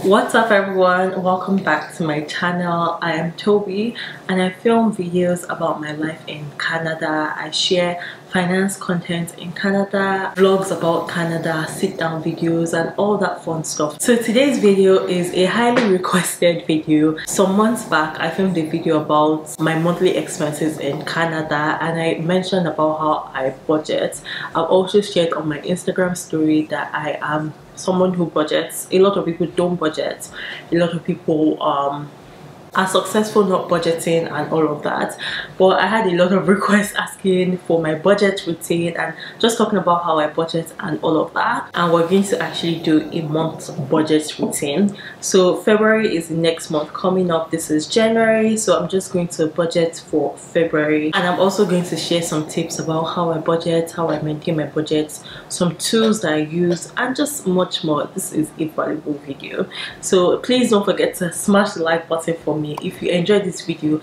What's up everyone, welcome back to my channel. I am Tobi and I film videos about my life in Canada. I share finance content in Canada, vlogs about Canada, sit down videos and all that fun stuff. So today's video is a highly requested video. Some months back I filmed a video about my monthly expenses in Canada and I mentioned about how I budget. I've also shared on my Instagram story that I am someone who budgets. A lot of people don't budget. A lot of people are successful not budgeting and all of that, but I had a lot of requests asking for my budget routine and just talking about how I budget and all of that. And we're going to actually do a month budget routine. So February is the next month coming up. This is January, so I'm just going to budget for February, and I'm also going to share some tips about how I budget, how I maintain my budget, some tools that I use and just much more. This is a valuable video, so please don't forget to smash the like button for me if you enjoyed this video.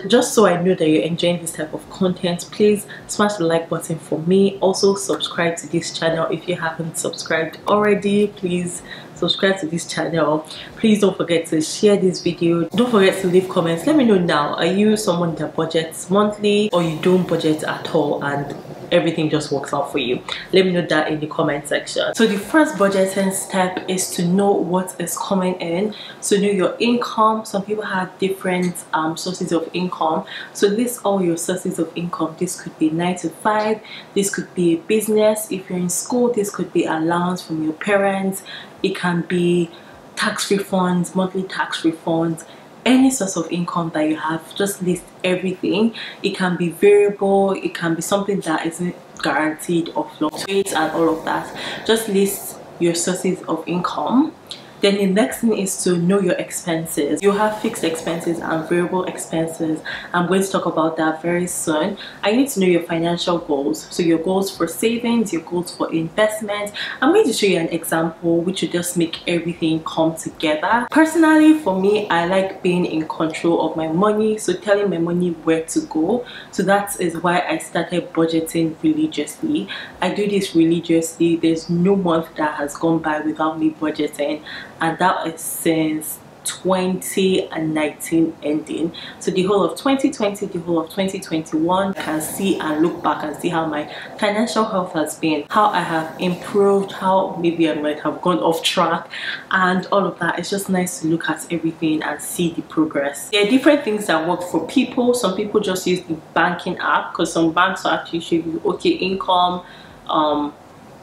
Just so I know that you're enjoying this type of content, please smash the like button for me. Also subscribe to this channel if you haven't subscribed already. Please subscribe to this channel. Please don't forget to share this video. Don't forget to leave comments. Let me know now, are you someone that budgets monthly or you don't budget at all and everything just works out for you? Let me know that in the comment section. So the first budgeting step is to know what is coming in. So know your income. Some people have different sources of income, so list all your sources of income. This could be 9 to 5, this could be a business. If you're in school, this could be allowance from your parents, it can be tax refunds, monthly tax refunds, any source of income that you have. Just list everything. It can be variable, it can be something that isn't guaranteed or fluctuates and all of that. Just list your sources of income. Then the next thing is to know your expenses. You have fixed expenses and variable expenses. I'm going to talk about that very soon. I need to know your financial goals. So your goals for savings, your goals for investment. I'm going to show you an example which will just make everything come together. Personally, for me, I like being in control of my money, so telling my money where to go. So that is why I started budgeting religiously. I do this religiously. There's no month that has gone by without me budgeting, and that is since 2019 ending. So the whole of 2020, the whole of 2021, I can see and look back and see how my financial health has been, how I have improved, how maybe I might have gone off track and all of that. It's just nice to look at everything and see the progress. There are different things that work for people. Some people just use the banking app because some banks will actually show you, okay, income,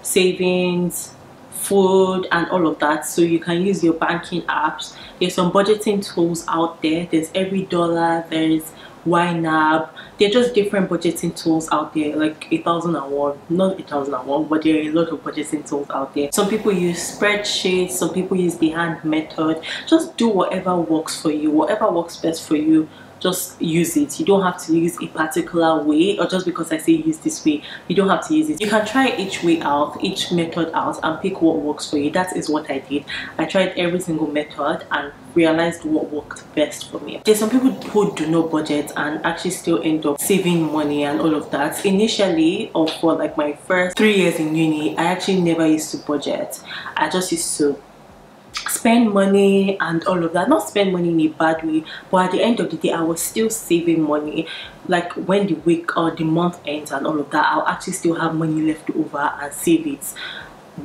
savings, food and all of that. So you can use your banking apps. There's some budgeting tools out there. There's Every Dollar, there's YNAB. They're just different budgeting tools out there, like 1001, not 1001, but there are a lot of budgeting tools out there. Some people use spreadsheets, some people use the hand method. Just do whatever works for you, whatever works best for you. Just use it. You don't have to use a particular way, or just because I say use this way, you don't have to use it. You can try each way out, each method out, and pick what works for you. That is what I did. I tried every single method and realized what worked best for me. There's some people who do not budget and actually still end up saving money and all of that. Initially, or for like my first 3 years in uni, I actually never used to budget. I just used to spend money and all of that. Not spend money in a bad way, but at the end of the day I was still saving money. Like when the week or the month ends and all of that, I'll actually still have money left over and save it,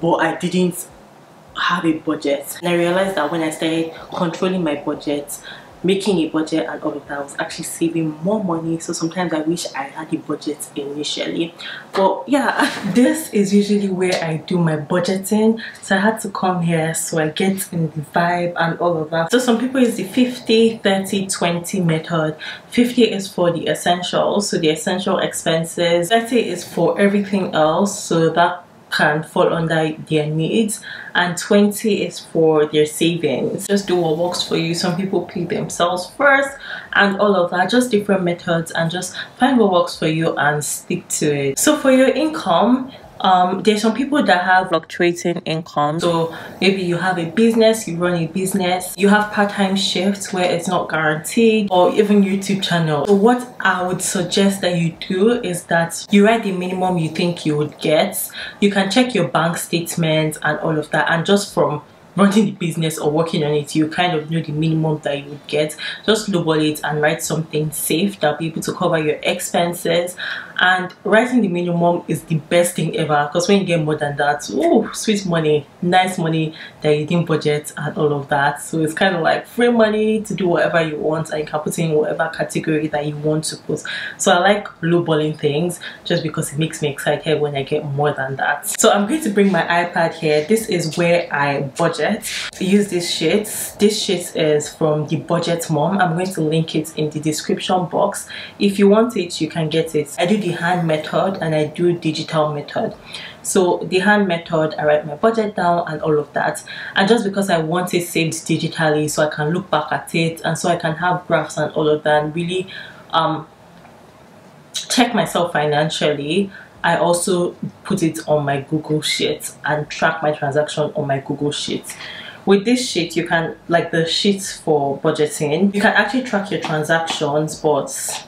but I didn't have a budget. And I realized that when I started controlling my budget, making a budget and all of that, I was actually saving more money. So sometimes I wish I had a budget initially, but yeah, this is usually where I do my budgeting. So I had to come here so I get in the vibe and all of that. So some people use the 50 30 20 method. 50 is for the essentials, so the essential expenses. 30 is for everything else, so that can fall under their needs, and 20 is for their savings. Just do what works for you. Some people pay themselves first and all of that. Just different methods, and just find what works for you and stick to it. So for your income, there's some people that have fluctuating income. So maybe you have a business, you run a business, you have part-time shifts where it's not guaranteed, or even YouTube channel. So what I would suggest that you do is that you write the minimum you think you would get. You can check your bank statements and all of that, and just from running the business or working on it, you kind of know the minimum that you would get. Just lowball it and write something safe that'll be able to cover your expenses. And writing the minimum is the best thing ever, because when you get more than that, oh, sweet money, nice money that you didn't budget and all of that. So it's kind of like free money to do whatever you want, and you can put in whatever category that you want to put. So I like lowballing things just because it makes me excited when I get more than that. So I'm going to bring my iPad here. This is where I budget. Use this sheet. This sheet is from the Budget Mom. I'm going to link it in the description box. If you want it, you can get it. I do the hand method and I do digital method. So the hand method, I write my budget down and all of that, and just because I want it saved digitally so I can look back at it and so I can have graphs and all of that and really check myself financially, I also put it on my Google Sheet and track my transaction on my Google Sheet. With this sheet, you can, like the sheets for budgeting, you can actually track your transactions, but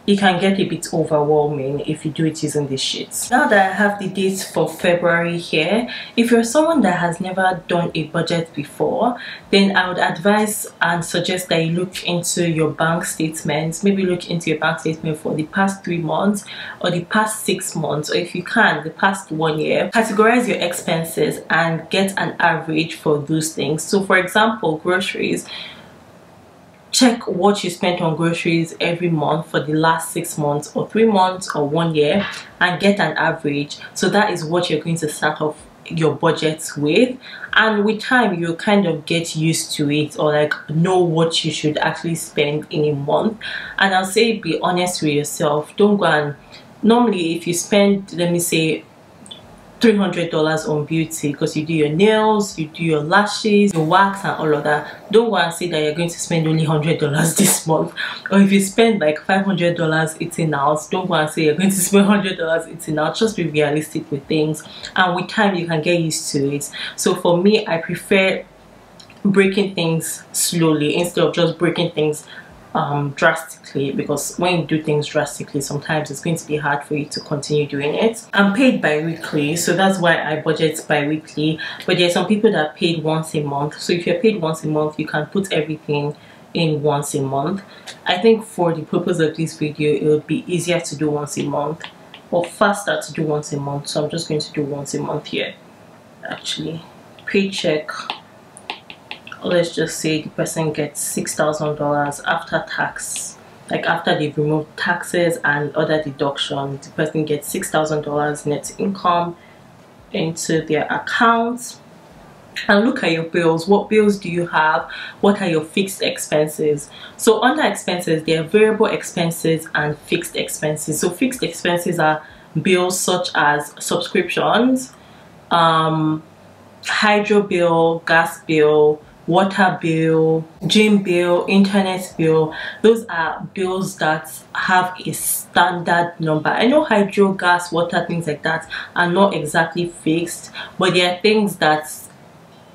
it can get a bit overwhelming if you do it using these sheets. Now that I have the dates for February here, if you're someone that has never done a budget before, then I would advise and suggest that you look into your bank statements. Maybe look into your bank statement for the past 3 months or the past 6 months, or if you can, the past 1 year. Categorize your expenses and get an average for those things. So for example, groceries. Check what you spent on groceries every month for the last 6 months or 3 months or 1 year and get an average. So that is what you're going to start off your budget with, and with time you'll kind of get used to it, or like know what you should actually spend in a month. And I'll say be honest with yourself. Don't go and, normally if you spend, let me say, $300 on beauty because you do your nails, you do your lashes, your wax and all of that, don't go and say that you're going to spend only $100 this month. Or if you spend like $500 eating out, don't go and say you're going to spend $100 eating out. Just be realistic with things, and with time you can get used to it. So for me, I prefer breaking things slowly instead of just breaking things drastically, because when you do things drastically, sometimes it's going to be hard for you to continue doing it. I'm paid bi-weekly, so that's why I budget bi-weekly, but there are some people that are paid once a month. So if you're paid once a month, you can put everything in once a month. I think for the purpose of this video, it would be easier to do once a month or faster to do once a month, so I'm just going to do once a month here. Actually, paycheck, let's just say the person gets $6,000 after tax, like after they've removed taxes and other deductions, the person gets $6,000 net income into their account. And look at your bills. What bills do you have? What are your fixed expenses? So under expenses, there are variable expenses and fixed expenses. So fixed expenses are bills such as subscriptions, hydro bill, gas bill, water bill, gym bill, internet bill. Those are bills that have a standard number. I know hydro, gas, water, things like that are not exactly fixed, but there are things that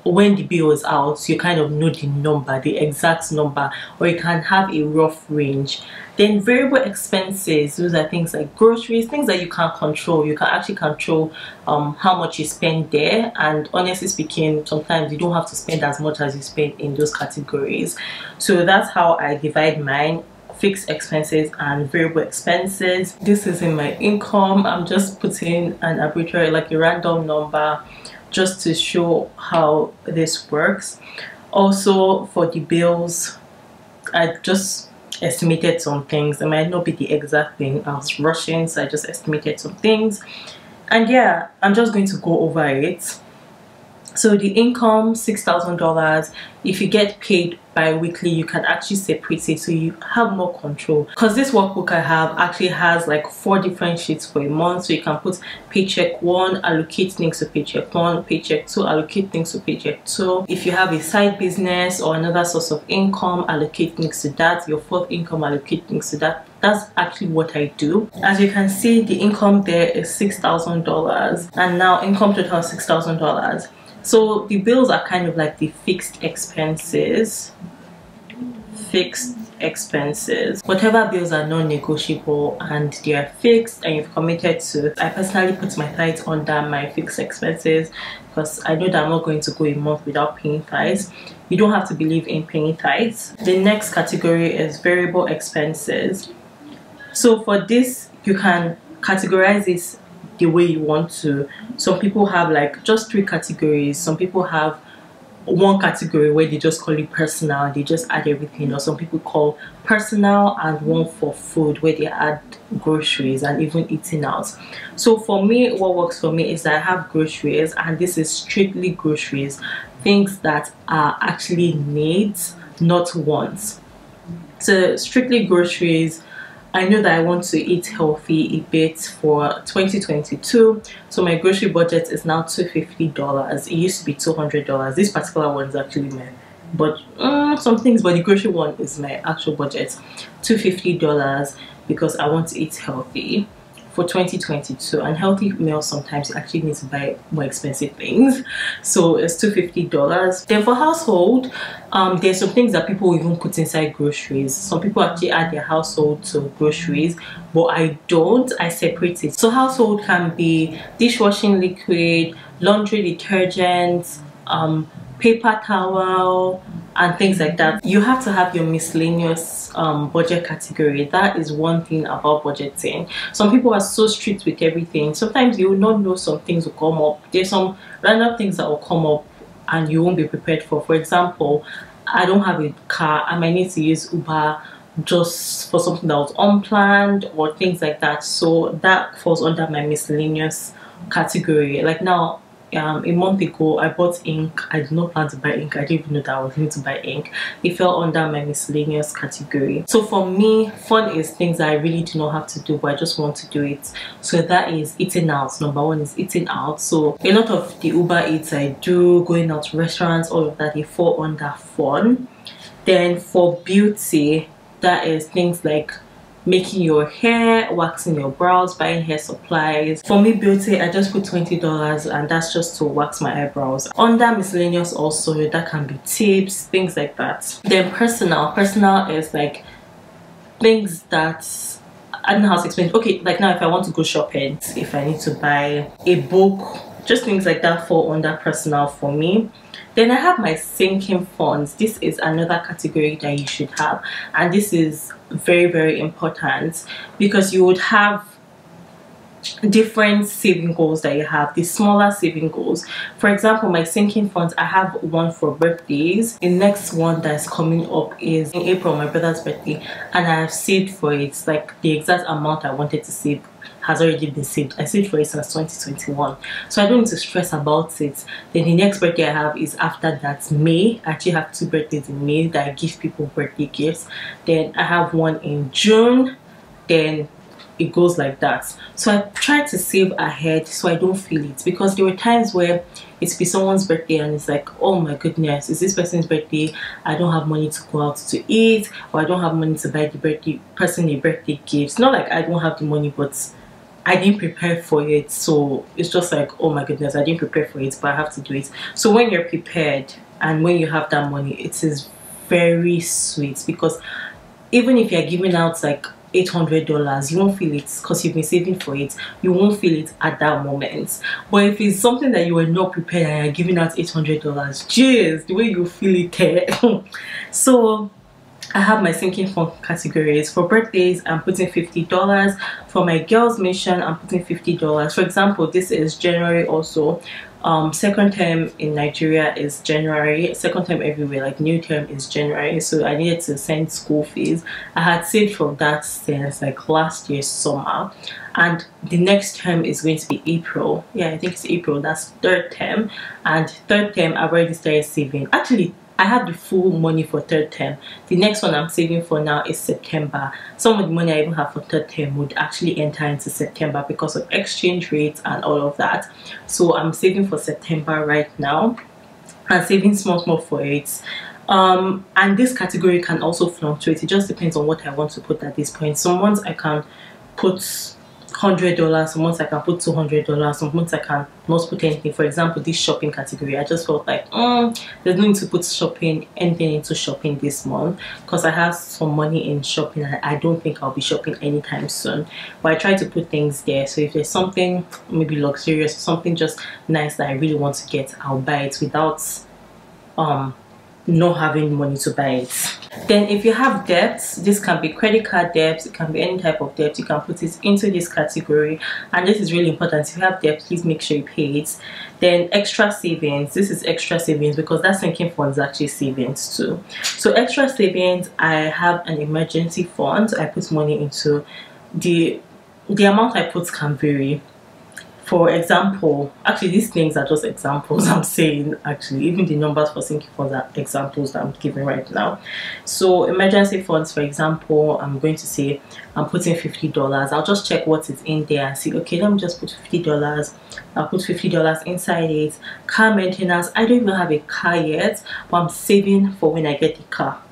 when the bill is out, you kind of know the number, the exact number, or you can have a rough range. Then variable expenses, those are things like groceries, things that you can't control. You can actually control how much you spend there, and honestly speaking, sometimes you don't have to spend as much as you spend in those categories. So that's how I divide mine: fixed expenses and variable expenses. This is in my income. I'm just putting an arbitrary, like a random number, just to show how this works. Also for the bills, I just estimated some things. It might not be the exact thing. I was rushing, so I just estimated some things, and yeah, I'm just going to go over it. So the income, $6,000. If you get paid bi-weekly, you can actually separate it so you have more control, because this workbook I have actually has like 4 different sheets for a month. So you can put paycheck 1, allocate things to paycheck 1, paycheck 2, allocate things to paycheck 2. If you have a side business or another source of income, allocate things to that. Your 4th income, allocate things to that. That's actually what I do. As you can see, the income there is $6,000, and now income total is $6,000. So the bills are kind of like the fixed expenses. Fixed expenses. Whatever bills are non-negotiable and they are fixed and you've committed to, I personally put my tithes under my fixed expenses because I know that I'm not going to go a month without paying tithes. You don't have to believe in paying tithes. The next category is variable expenses. So for this, you can categorize it the way you want to. Some people have like just 3 categories. Some people have one category where they just call it personal, they just add everything, or some people call personal and one for food where they add groceries and even eating out. So for me, what works for me is that I have groceries, and this is strictly groceries, things that are actually needs, not wants. So strictly groceries. I know that I want to eat healthy a bit for 2022, so my grocery budget is now $250. It used to be $200. This particular one is actually my some things, but the grocery one is my actual budget, $250, because I want to eat healthy for 2022. And healthy meals, sometimes you actually need to buy more expensive things, so it's $250. Then for household, there's some things that people even put inside groceries. Some people actually add their household to groceries, but I don't. I separate it. So household can be dishwashing liquid, laundry detergent, paper towel, and things like that. You have to have your miscellaneous budget category. That is one thing about budgeting. Some people are so strict with everything. Sometimes you will not know some things will come up. There's some random things that will come up and you won't be prepared for. For example, I don't have a car. I might need to use Uber just for something that was unplanned or things like that. So that falls under my miscellaneous category. Like now, a month ago I bought ink. I did not plan to buy ink. I didn't even know that I was going to buy ink. It fell under my miscellaneous category. So for me, fun is things that I really do not have to do, but I just want to do it. So that is eating out. Number one is eating out. So a lot of the Uber Eats I do, going out to restaurants, all of that, they fall under fun. Then for beauty, that is things like making your hair, waxing your brows, buying hair supplies. For me, beauty, I just put $20, and that's just to wax my eyebrows. Under miscellaneous also, that can be tips, things like that. Then personal is like things that I don't know how to explain. Okay, like now if I want to go shopping, if I need to buy a book, just things like that fall under personal for me. Then I have my sinking funds. This is another category that you should have, and this is very, very important because you would have different saving goals that you have. The smaller saving goals, for example, my sinking funds, I have one for birthdays. The next one that's coming up is in April, my brother's birthday, and I have saved for it. Like the exact amount I wanted to save has already been saved. I saved for it since 2021, so I don't need to stress about it. Then the next birthday I have is after that, May. I actually have 2 birthdays in May that I give people birthday gifts. Then I have one in June. Then it goes like that. So I try to save ahead so I don't feel it, because there were times where it's be someone's birthday and it's like, oh my goodness, it's this person's birthday, I don't have money to go out to eat, or I don't have money to buy the birthday person a birthday gift. Not like I don't have the money, but I didn't prepare for it. So it's just like, oh my goodness, I didn't prepare for it, but I have to do it. So when you're prepared and when you have that money, it is very sweet, because even if you're giving out like $800, you won't feel it because you've been saving for it. You won't feel it at that moment. But if it's something that you were not prepared and you're giving out $800, jeez, the way you feel it. So I have my sinking fund categories. For birthdays, I'm putting $50. For my girls mission, I'm putting $50. For example, this is January also. Second term in Nigeria is January. Second term everywhere, like new term, is January. So I needed to send school fees. I had saved from that since like last year's summer, and the next term is going to be April. Yeah, I think it's April. That's third term, and third term I've already started saving. Actually, I have the full money for third term. The next one I'm saving for now is September. Some of the money I even have for third term would actually enter into September because of exchange rates and all of that. So I'm saving for September right now and saving small for it. And this category can also fluctuate. It just depends on what I want to put at this point. Some months I can put $100, some months I can put $200, some months I can not put anything. For example, this shopping category, I just felt like there's no need to put anything into shopping this month, because I have some money in shopping and I don't think I'll be shopping anytime soon. But I try to put things there, so if there's something maybe luxurious, something just nice that I really want to get, I'll buy it without not having money to buy it. Then if you have debts, this can be credit card debts, it can be any type of debt, you can put it into this category. And this is really important. If you have debt, please make sure you pay it. Then extra savings, this is extra savings because that sinking fund is actually savings too. So extra savings, I have an emergency fund I put money into. The amount I put can vary. For example, actually these things are just examples I'm saying. Actually, even the numbers for sinking funds are examples that I'm giving right now. So emergency funds, for example, I'm going to say I'm putting $50. I'll just check what is in there and see, okay, let me just put $50. I'll put $50 inside it. Car maintenance, I don't even have a car yet, but I'm saving for when I get the car.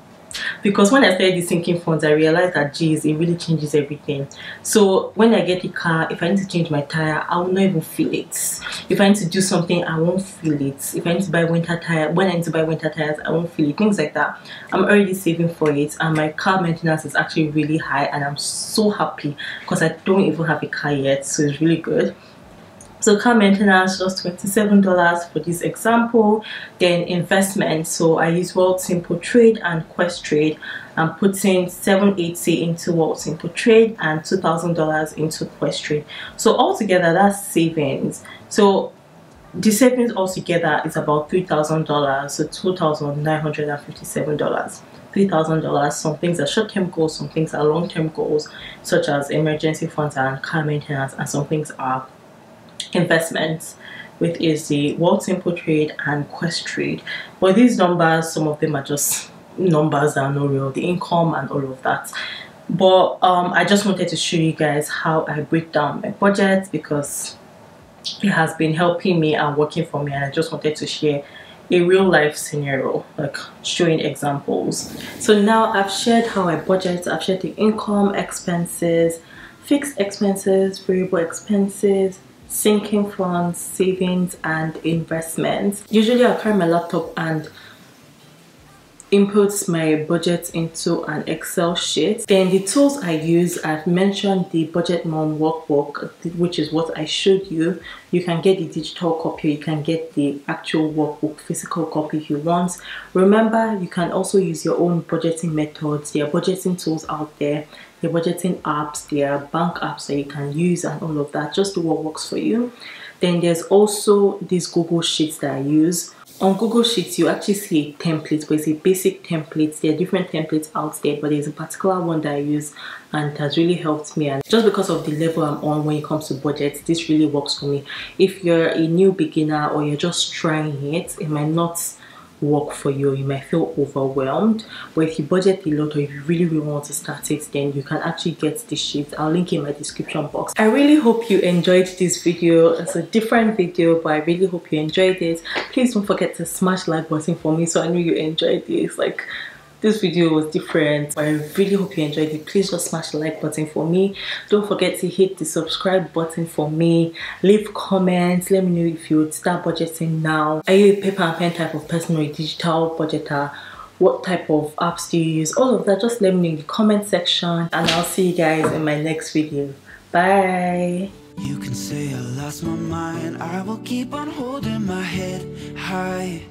Because when I started the sinking funds, I realized that geez, it really changes everything. So when I get the car, if I need to change my tire, I will not even feel it. If I need to do something, I won't feel it. If I need to buy winter tire, when I need to buy winter tires, I won't feel it. Things like that. I'm already saving for it, and my car maintenance is actually really high, and I'm so happy because I don't even have a car yet, so it's really good. So car maintenance, just $27 for this example. Then investment, so I use World Simple Trade and Questrade. I'm putting $780 into World Simple Trade and $2,000 into Questrade. So altogether, that's savings. So the savings altogether is about $3,000, so $2,957. $3,000. Some things are short-term goals, some things are long-term goals, such as emergency funds and car maintenance, and some things are investments, which is the World Simple Trade and Questrade. But these numbers, some of them are just numbers that are not real, the income and all of that. But I just wanted to show you guys how I break down my budget, because it has been helping me and working for me, and I just wanted to share a real life scenario, like showing examples. So now I've shared how I budget, I've shared the income, expenses, fixed expenses, variable expenses, sinking funds, savings, and investments. Usually I'll carry my laptop and input my budget into an Excel sheet. Then the tools I use, I've mentioned the Budget Mom workbook, which is what I showed you. You can get the digital copy, you can get the actual workbook, physical copy if you want. Remember, you can also use your own budgeting methods. There are budgeting tools out there, there are budgeting apps, there are bank apps that you can use, and all of that. Just do what works for you. Then there's also these Google Sheets that I use. On Google Sheets, you actually see a template, but it's a basic template. There are different templates out there, but there's a particular one that I use, and it has really helped me. And just because of the level I'm on when it comes to budgets, this really works for me. If you're a new beginner or you're just trying it, it might not work for you. You might feel overwhelmed. But if you budget a lot, or if you really want to start it, then you can actually get this sheet. I'll link in my description box. I really hope you enjoyed this video. It's a different video, but I really hope you enjoyed it. Please don't forget to smash the like button for me, so I know you enjoyed this. Like, this video was different, but I really hope you enjoyed it. Please just smash the like button for me. Don't forget to hit the subscribe button for me. Leave comments. Let me know if you would start budgeting now. Are you a paper and pen type of person or a digital budgeter? What type of apps do you use? All of that, just let me know in the comment section, and I'll see you guys in my next video. Bye. You can say I lost my mind. I will keep on holding my head high.